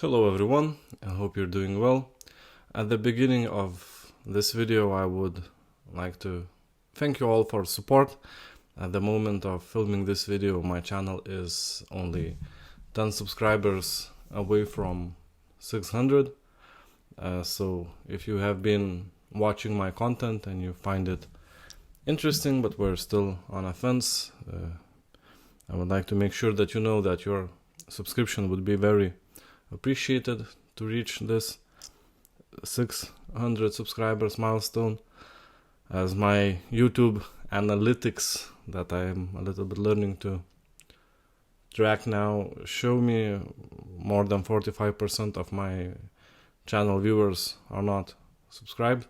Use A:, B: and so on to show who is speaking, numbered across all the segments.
A: Hello everyone, I hope you're doing well. At the beginning of this video I would like to thank you all for support. At the moment of filming this video my channel is only 10 subscribers away from 600. So if you have been watching my content and you find it interesting but we're still on a fence, I would like to make sure that you know that your subscription would be very appreciated to reach this 600 subscribers milestone, as my YouTube analytics that I am a little bit learning to track now show me more than 45% of my channel viewers are not subscribed.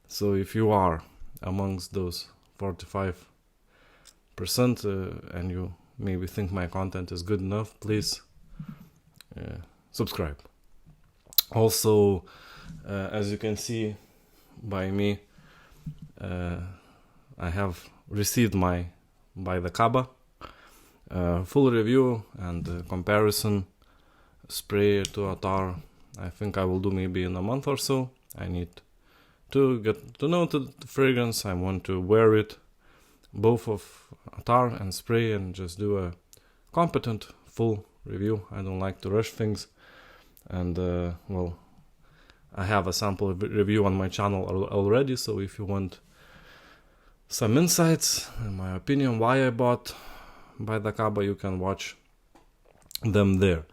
A: So if you are amongst those 45% and you maybe think my content is good enough, please subscribe. Also, as you can see by me, I have received my by the Kaba full review and comparison spray to Attar. I think I will do maybe in a month or so. I need to get to know the fragrance. I want to wear it, both of Attar and spray, and just do a competent full review. I don't like to rush things. And well, I have a sample review on my channel already, so if you want some insights, in my opinion, why I bought by the Kaba, you can watch them there.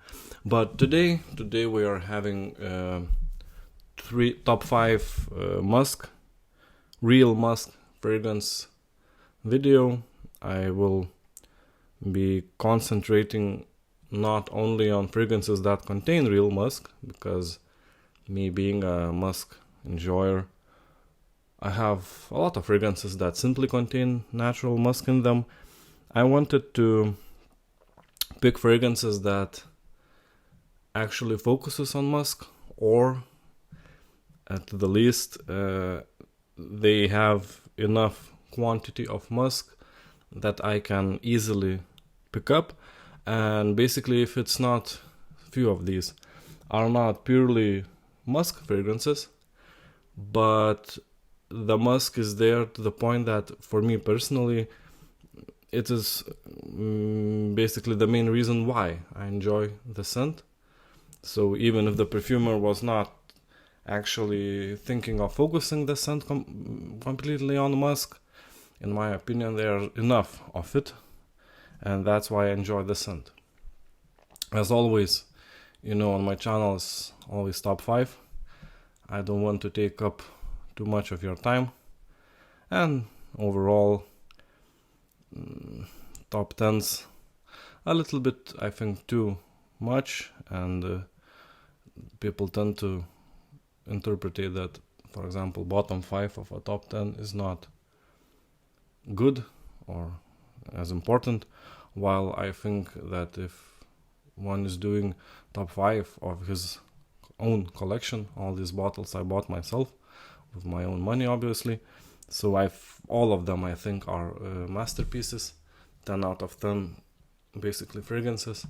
A: But today we are having top 5 Musk, real Musk fragrance video. I will be concentrating not only on fragrances that contain real musk, because me being a musk enjoyer, I have a lot of fragrances that simply contain natural musk in them. I wanted to pick fragrances that actually focuses on musk, or at the least they have enough quantity of musk that I can easily pick up. And basically, if it's not, few of these are not purely musk fragrances, but the musk is there to the point that for me personally, it is basically the main reason why I enjoy the scent. So even if the perfumer was not actually thinking of focusing the scent completely on musk, in my opinion, there are enough of it. And that's why I enjoy the scent. As always, you know, on my channel is always top 5. I don't want to take up too much of your time. And overall, top 10s, a little bit, I think, too much. And people tend to interpret it that, for example, bottom 5 of a top 10 is not good or as important, while I think that if one is doing top 5 of his own collection, all these bottles I bought myself with my own money, obviously, so all of them I think are masterpieces, 10 out of 10 basically fragrances.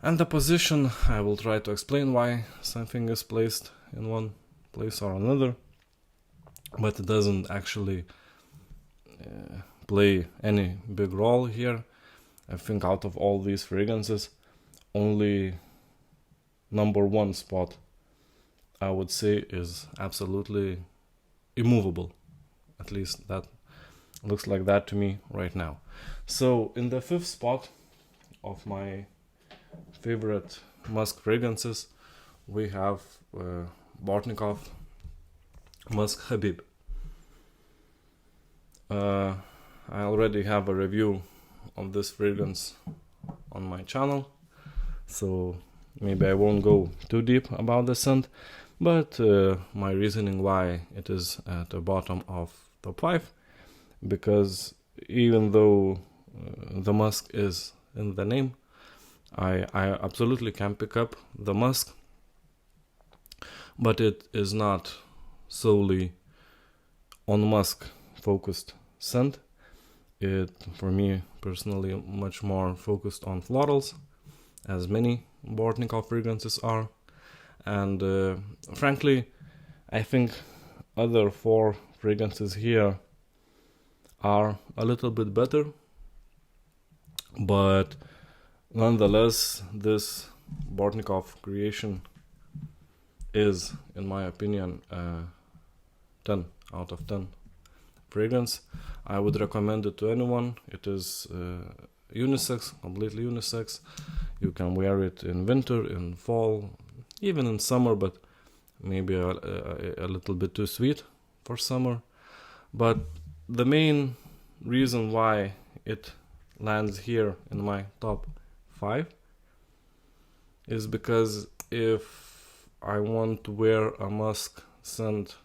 A: And the position, I will try to explain why something is placed in one place or another, but it doesn't actually play any big role here. I think out of all these fragrances, only number 1 spot I would say is absolutely immovable. At least that looks like that to me right now. So in the 5th spot of my favorite musk fragrances, we have Bortnikov Musk Khabib. I already have a review of this fragrance on my channel, so maybe I won't go too deep about the scent, but my reasoning why it is at the bottom of top 5, because even though the musk is in the name, I absolutely can pick up the musk, but it is not solely on musk focused scent. It, for me personally, much more focused on florals, as many Bortnikov fragrances are. And frankly, I think other 4 fragrances here are a little bit better. But nonetheless, this Bortnikov creation is, in my opinion, 10 out of 10 fragrance. I would recommend it to anyone. It is unisex, completely unisex. You can wear it in winter, in fall, even in summer, but maybe a little bit too sweet for summer. But the main reason why it lands here in my top 5 is because if I want to wear a musk scent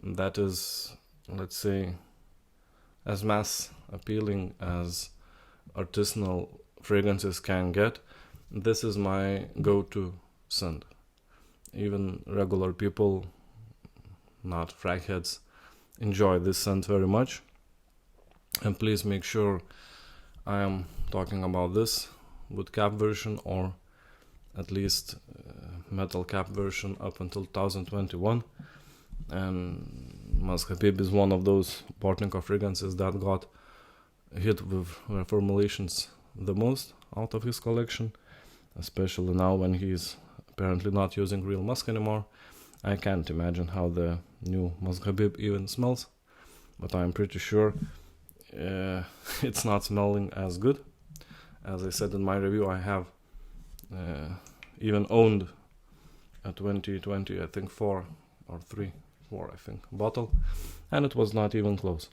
A: that is, let's say, as mass appealing as artisanal fragrances can get, this is my go-to scent. Even regular people, not fragheads, enjoy this scent very much. And please make sure I am talking about this wood cap version, or at least metal cap version up until 2021. And Musk Khabib is one of those Bortnikov fragrances that got hit with reformulations the most out of his collection, especially now when he's apparently not using real musk anymore. I can't imagine how the new Musk Khabib even smells, but I'm pretty sure it's not smelling as good. As I said in my review, I have even owned a 2020, I think 4 bottle, and it was not even close.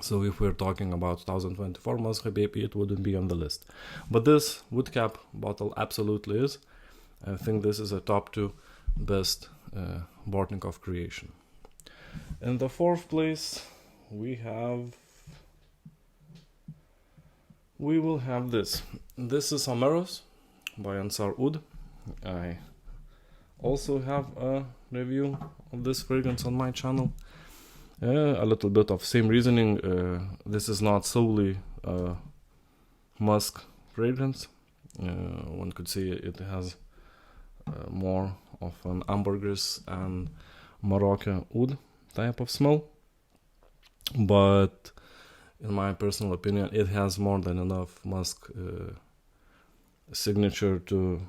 A: So if we're talking about 2024 Musk Khabib, it wouldn't be on the list. But this wood cap bottle absolutely is. I think this is a top 2 best Bortnikov creation. In the 4th place, we will have this. This is Homeros by Ensar Oud. I also have a review of this fragrance on my channel. A little bit of same reasoning. This is not solely a musk fragrance. One could say it has more of an ambergris and Moroccan oud type of smell. But in my personal opinion, it has more than enough musk signature to...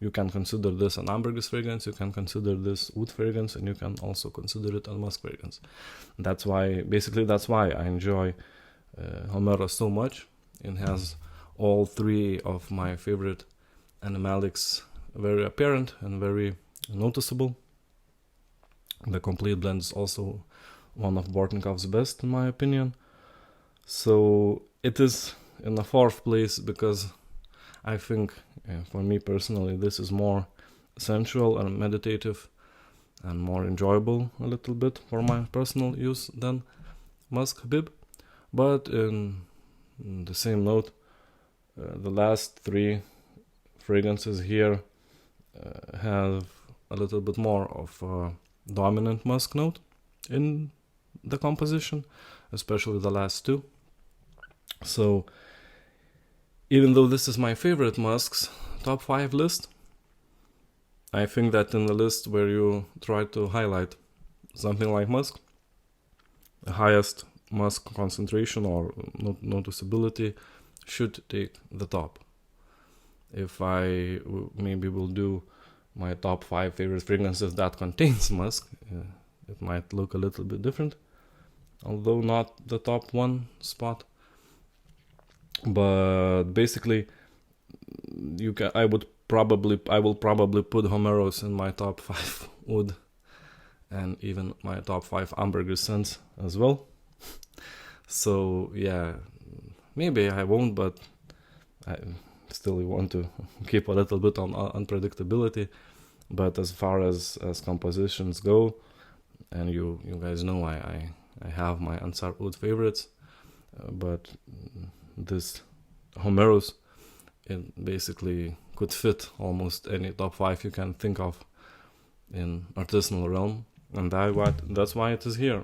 A: You can consider this an ambergris fragrance, you can consider this oud fragrance, and you can also consider it a musk fragrance. That's why I enjoy Homeros so much. It has all 3 of my favorite animalics very apparent and very noticeable. The complete blend is also one of Bortnikov's best, in my opinion. So it is in the 4th place because I think, for me personally, this is more sensual and meditative and more enjoyable a little bit for my personal use than Musk Khabib. But in the same note, the last 3 fragrances here have a little bit more of a dominant musk note in the composition, especially the last 2. So even though this is my favorite musks top 5 list, I think that in the list where you try to highlight something like musk, the highest musk concentration or noticeability should take the top. If I maybe will do my top 5 favorite fragrances that contains musk, it might look a little bit different, although not the top 1 spot. But basically, I will probably put Homeros in my top 5 oud and even my top 5 ambergris scents as well. So yeah, maybe I won't, but I still want to keep a little bit on unpredictability. But as far as compositions go, and you guys know I have my Ensar Oud favorites, but this Homeros, it basically could fit almost any top 5 you can think of in artisanal realm, and that's why it is here.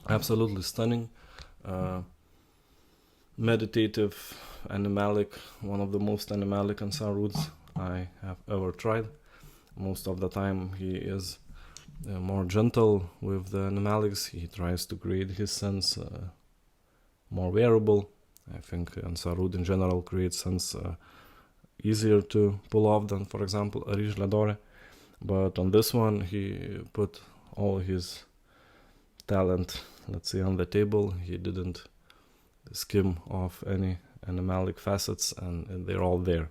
A: Absolutely stunning, meditative, animalic, one of the most animalic Ensar Ouds I have ever tried. Most of the time he is more gentle with the animalics. He tries to create his scents more wearable. I think Ensar Oud in general creates scents easier to pull off than, for example, a Riche Ladore. But on this one, he put all his talent, let's say, on the table. He didn't skim off any animalic facets, and they're all there,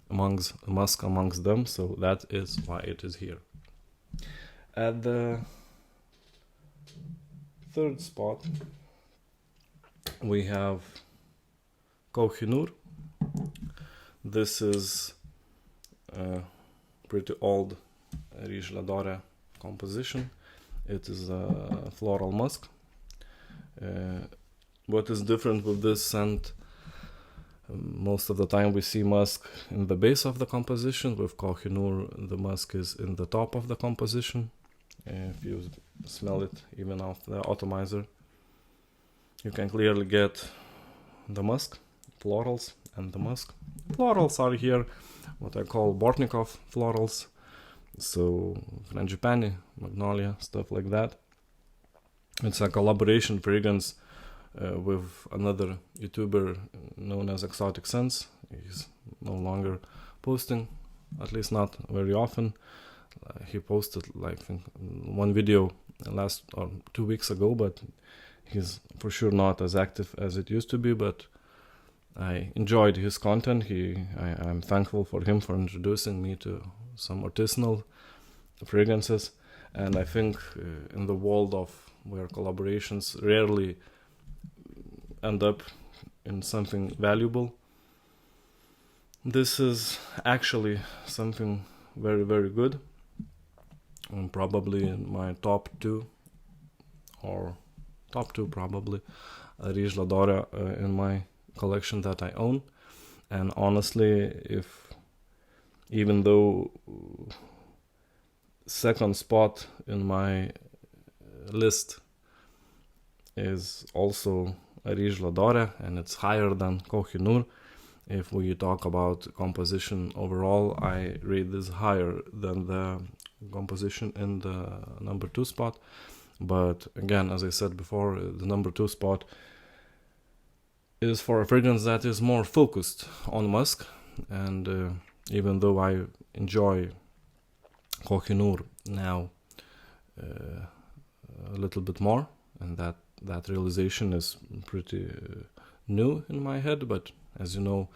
A: musk amongst them. So that is why it is here. At the third spot, we have Kooh-i-Noor. This is a pretty old Riche Ladore composition. It is a floral musk. What is different with this scent? Most of the time we see musk in the base of the composition. With Kooh-i-Noor, the musk is in the top of the composition. If you smell it even off the atomizer, you can clearly get the musk, florals, and the musk. Florals are here what I call Bortnikov florals, so frangipani, magnolia, stuff like that. It's a collaboration fragrance with another YouTuber known as Exotic Scents. He's no longer posting, at least not very often. He posted like one video last or 2 weeks ago, but he's for sure not as active as it used to be. But I enjoyed his content. I'm thankful for him for introducing me to some artisanal fragrances. And I think in the world of where collaborations rarely end up in something valuable, this is actually something very, very good. And probably in my top two probably, Riche Ladore in my collection that I own. And honestly, even though second spot in my list is also a Riche Ladore and it's higher than Kooh-i-Noor, if we talk about composition overall, I rate this higher than the composition in the number 2 spot. But again, as I said before, the number 2 spot is for a fragrance that is more focused on musk. And even though I enjoy Kooh-i-Noor now a little bit more, and that realization is pretty new in my head, but as you know,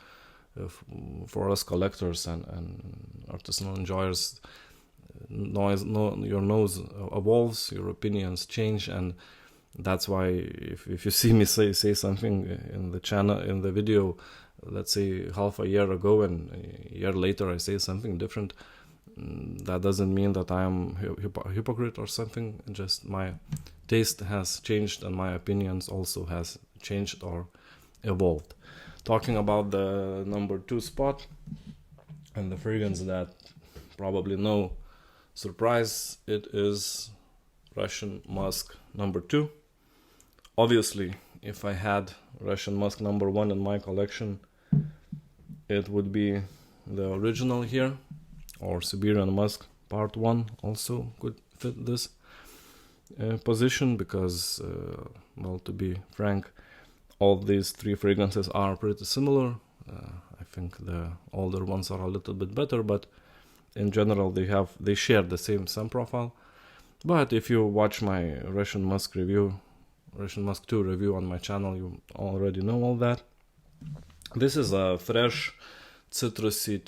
A: for us collectors and artisanal enjoyers, your nose evolves, your opinions change, and that's why if you see me say something in the channel, in the video, let's say half a year ago, and a year later I say something different, that doesn't mean that I am a hypocrite or something. Just my taste has changed and my opinions also has changed or evolved. Talking about the number 2 spot and the fragrance that probably no surprise, it is Russian Musk number 2. Obviously, if I had Russian Musk number 1 in my collection, it would be the original here, or Siberian Musk Part 1 also could fit this position, because, well, to be frank, all these 3 fragrances are pretty similar. I think the older ones are a little bit better, but in general they share the same scent profile. But if you watch my Russian Musk 2 review on my channel, you already know all that. This is a fresh citrusy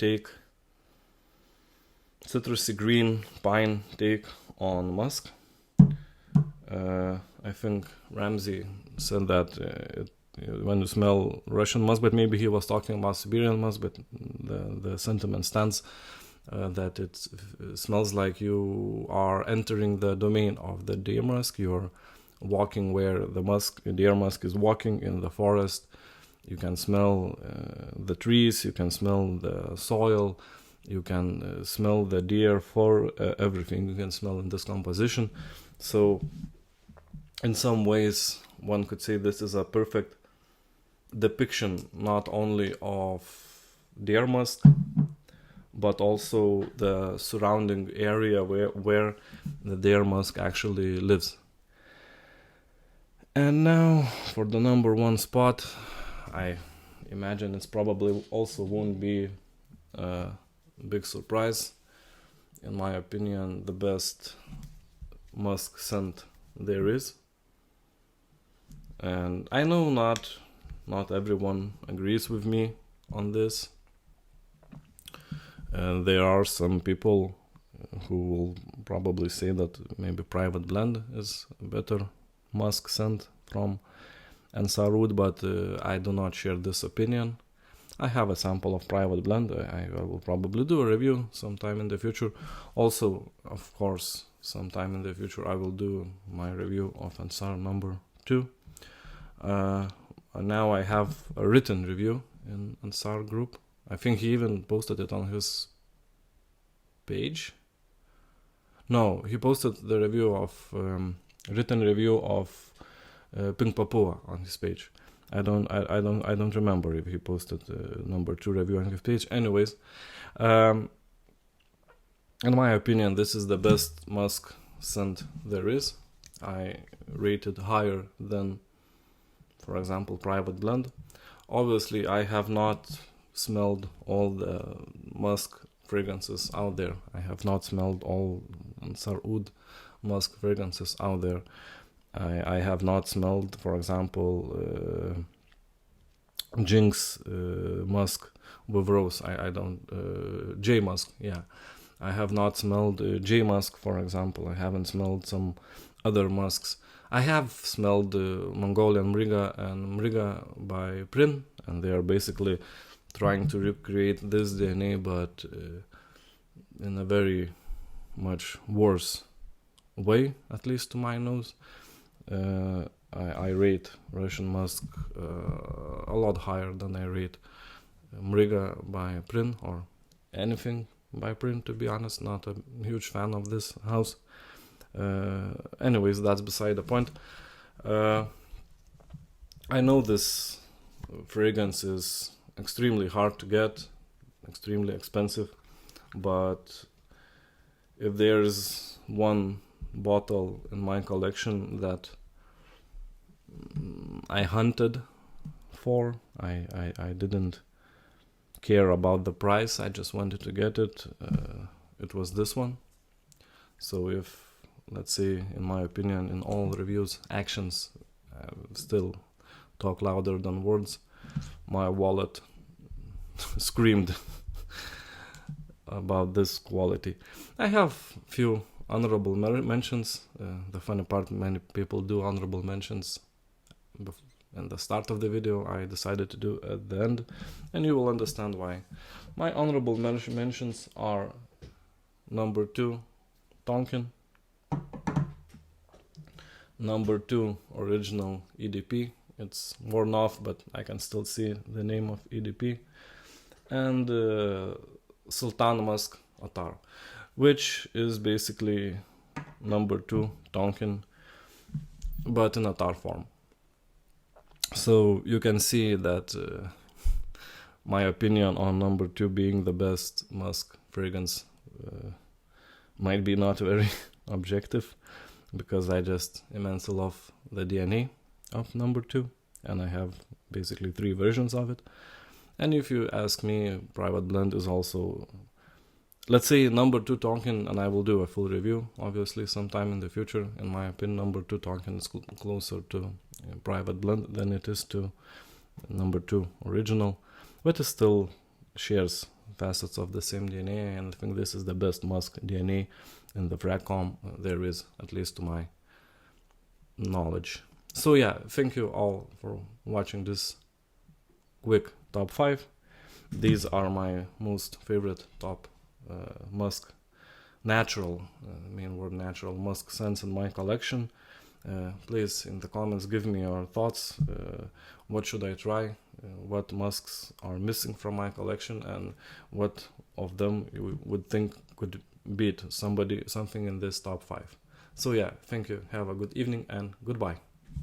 A: green pine take on musk. I think Ramsey said that when you smell Russian musk, but maybe he was talking about Siberian musk, but the sentiment stands that it smells like you are entering the domain of the deer musk. You're walking where the deer musk is walking in the forest. You can smell the trees, you can smell the soil, you can smell the deer fur, everything you can smell in this composition. So in some ways one could say this is a perfect depiction not only of their musk, but also the surrounding area where the deer musk actually lives. And now for the number one spot, I imagine it's probably also won't be a big surprise. In my opinion, the best musk scent there is. And I know not everyone agrees with me on this. And there are some people who will probably say that maybe Private Blend is a better musk scent from Ensar Oud, but I do not share this opinion. I have a sample of Private Blend. I will probably do a review sometime in the future. Also, of course, sometime in the future I will do my review of Ensar number 2. Now I have a written review in Ensar group. I think he even posted it on his page. No, he posted the review of written review of Pink Papua on his page. I don't remember if he posted number 2 review on his page. Anyways, in my opinion, this is the best musk scent there is. I rate it higher than, for example, Private Blend. Obviously, I have not smelled all the musk fragrances out there. I have not smelled all Ensar Oud musk fragrances out there. I have not smelled, for example, Jinx musk with rose. I don't J musk. Yeah, I have not smelled J musk, for example. I haven't smelled some other musks. I have smelled Mongolian Mriga and Mriga by Prin, and they are basically trying to recreate this DNA, but in a very much worse way, at least to my nose. I rate Russian musk a lot higher than I rate Mriga by Prin or anything by Prin, to be honest. Not a huge fan of this house. Anyways, that's beside the point. I know this fragrance is extremely hard to get, extremely expensive, but if there's one bottle in my collection that I hunted for, I didn't care about the price, I just wanted to get it, it was this one. So if, let's say, in my opinion, in all reviews, actions still talk louder than words, my wallet screamed about this quality. I have few honorable mentions. The funny part, many people do honorable mentions in the start of the video. I decided to do at the end, and you will understand why. My honorable mentions are number 2, Tonkin, number 2, original EDP. It's worn off, but I can still see the name of EDP. And Sultan Musk Attar, which is basically number 2 Tonkin, but in Attar form. So you can see that my opinion on number 2 being the best musk fragrance might be not very objective, because I just immensely love the DNA of number 2, and I have basically 3 versions of it. And if you ask me, Private Blend is also, let's say, number 2 Tonkin, and I will do a full review, obviously, sometime in the future. In my opinion, number 2 Tonkin is closer to Private Blend than it is to number 2 original, but it still shares facets of the same DNA, and I think this is the best musk DNA in the Fragcom there is, at least to my knowledge. So yeah, thank you all for watching this quick top 5. These are my most favorite top musk natural, main word natural musk scents in my collection. Please in the comments give me your thoughts. What should I try? What musks are missing from my collection, and what of them you would think could beat something in this top 5. So yeah, thank you, have a good evening, and goodbye.